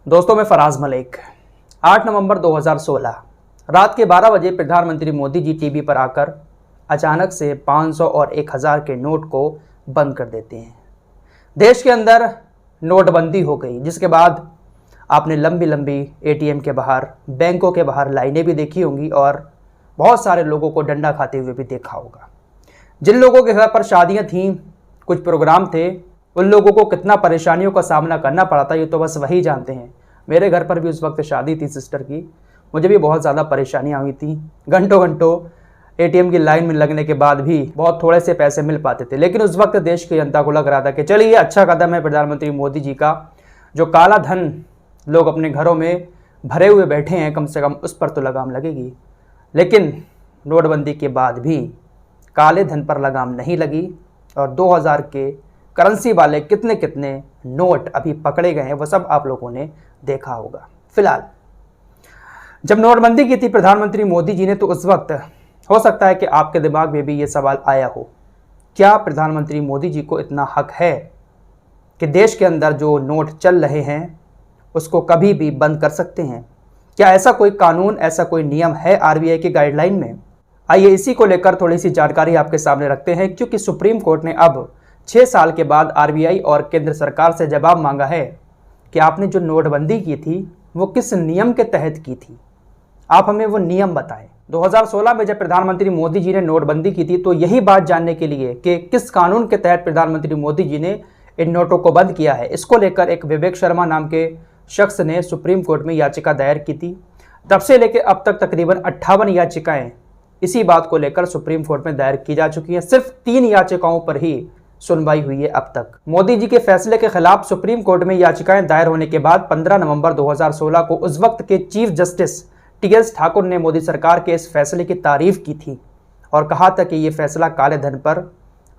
दोस्तों, मैं फराज मलिक। 8 नवंबर 2016 रात के 12 बजे प्रधानमंत्री मोदी जी टीवी पर आकर अचानक से 500 और 1000 के नोट को बंद कर देते हैं। देश के अंदर नोटबंदी हो गई, जिसके बाद आपने लंबी लंबी एटीएम के बाहर, बैंकों के बाहर लाइनें भी देखी होंगी और बहुत सारे लोगों को डंडा खाते हुए भी देखा होगा। जिन लोगों के घर पर शादियां थीं, कुछ प्रोग्राम थे, उन लोगों को कितना परेशानियों का सामना करना पड़ा था ये तो बस वही जानते हैं। मेरे घर पर भी उस वक्त शादी थी सिस्टर की, मुझे भी बहुत ज़्यादा परेशानियां हुई थी। घंटों घंटों एटीएम की लाइन में लगने के बाद भी बहुत थोड़े से पैसे मिल पाते थे, लेकिन उस वक्त देश की जनता को लग रहा था कि चलिए ये अच्छा कदम है प्रधानमंत्री मोदी जी का, जो काला धन लोग अपने घरों में भरे हुए बैठे हैं, कम से कम उस पर तो लगाम लगेगी। लेकिन नोटबंदी के बाद भी काले धन पर लगाम नहीं लगी और 2000 के करेंसी वाले कितने कितने नोट अभी पकड़े गए हैं, वो सब आप लोगों ने देखा होगा। फिलहाल जब नोटबंदी की थी प्रधानमंत्री मोदी जी ने, तो उस वक्त हो सकता है कि आपके दिमाग में भी ये सवाल आया हो, क्या प्रधानमंत्री मोदी जी को इतना हक है कि देश के अंदर जो नोट चल रहे हैं उसको कभी भी बंद कर सकते हैं? क्या ऐसा कोई कानून, ऐसा कोई नियम है आरबीआई की गाइडलाइन में? आइए इसी को लेकर थोड़ी सी जानकारी आपके सामने रखते हैं, क्योंकि सुप्रीम कोर्ट ने अब 6 साल के बाद आरबीआई और केंद्र सरकार से जवाब मांगा है कि आपने जो नोटबंदी की थी वो किस नियम के तहत की थी, आप हमें वो नियम बताएं। 2016 में जब प्रधानमंत्री मोदी जी ने नोटबंदी की थी, तो यही बात जानने के लिए कि किस कानून के तहत प्रधानमंत्री मोदी जी ने इन नोटों को बंद किया है, इसको लेकर एक विवेक शर्मा नाम के शख्स ने सुप्रीम कोर्ट में याचिका दायर की थी। तब से लेकर अब तक तकरीबन 58 याचिकाएं इसी बात को लेकर सुप्रीम कोर्ट में दायर की जा चुकी हैं। सिर्फ 3 याचिकाओं पर ही सुनवाई हुई है अब तक। मोदी जी के फैसले के खिलाफ सुप्रीम कोर्ट में याचिकाएं दायर होने के बाद 15 नवंबर 2016 को उस वक्त के चीफ जस्टिस टीएस ठाकुर ने मोदी सरकार के इस फैसले की तारीफ की थी और कहा था कि यह फैसला काले धन पर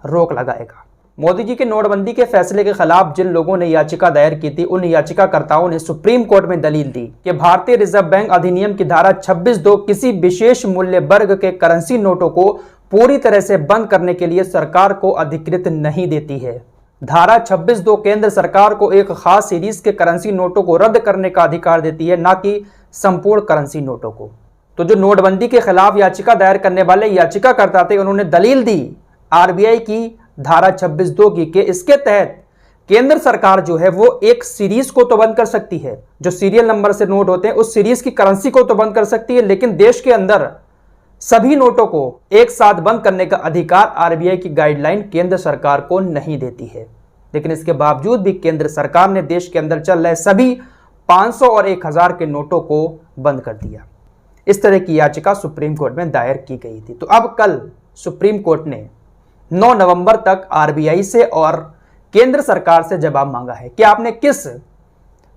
रोक लगाएगा। मोदी जी के नोटबंदी के फैसले के खिलाफ जिन लोगों ने याचिका दायर की थी, उन याचिकाकर्ताओं ने सुप्रीम कोर्ट में दलील दी कि भारतीय रिजर्व बैंक अधिनियम की धारा 26(2) किसी विशेष मूल्य वर्ग के करेंसी नोटों को पूरी तरह से बंद करने के लिए सरकार को अधिकृत नहीं देती है। धारा 26(2) केंद्र सरकार को एक खास सीरीज के करेंसी नोटों को रद्द करने का अधिकार देती है, ना कि संपूर्ण करेंसी नोटों को। तो जो नोटबंदी के खिलाफ याचिका दायर करने वाले याचिकाकर्ता थे, उन्होंने दलील दी आरबीआई की धारा 26(2) की कि इसके तहत केंद्र सरकार जो है वो एक सीरीज को तो बंद कर सकती है, जो सीरियल नंबर से नोट होते हैं उस सीरीज की करेंसी को तो बंद कर सकती है, लेकिन देश के अंदर सभी नोटों को एक साथ बंद करने का अधिकार आरबीआई की गाइडलाइन केंद्र सरकार को नहीं देती है। लेकिन इसके बावजूद भी केंद्र सरकार ने देश के अंदर चल रहे सभी 500 और 1000 के नोटों को बंद कर दिया। इस तरह की याचिका सुप्रीम कोर्ट में दायर की गई थी। तो अब कल सुप्रीम कोर्ट ने 9 नवंबर तक आरबीआई से और केंद्र सरकार से जवाब मांगा है कि आपने किस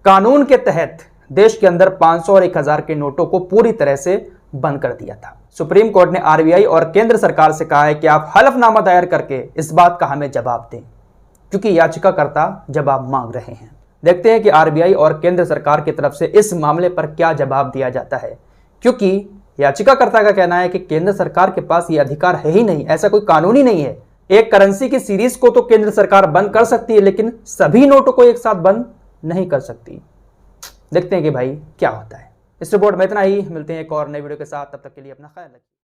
कानून के तहत देश के अंदर 500 और 1000 के नोटों को पूरी तरह से बंद कर दिया था। सुप्रीम कोर्ट ने आरबीआई और केंद्र सरकार से कहा है कि आप हलफनामा दायर करके इस बात का हमें जवाब दें, क्योंकि याचिकाकर्ता जवाब मांग रहे हैं। देखते हैं कि आरबीआई और केंद्र सरकार की तरफ से इस मामले पर क्या जवाब दिया जाता है, क्योंकि याचिकाकर्ता का कहना है कि केंद्र सरकार के पास ये अधिकार है ही नहीं, ऐसा कोई कानून ही नहीं है। एक करेंसी की सीरीज को तो केंद्र सरकार बंद कर सकती है, लेकिन सभी नोटों को एक साथ बंद नहीं कर सकती। देखते हैं कि भाई क्या होता है। इस रिपोर्ट में इतना ही, मिलते हैं एक और नई वीडियो के साथ, तब तक के लिए अपना ख्याल रखिए।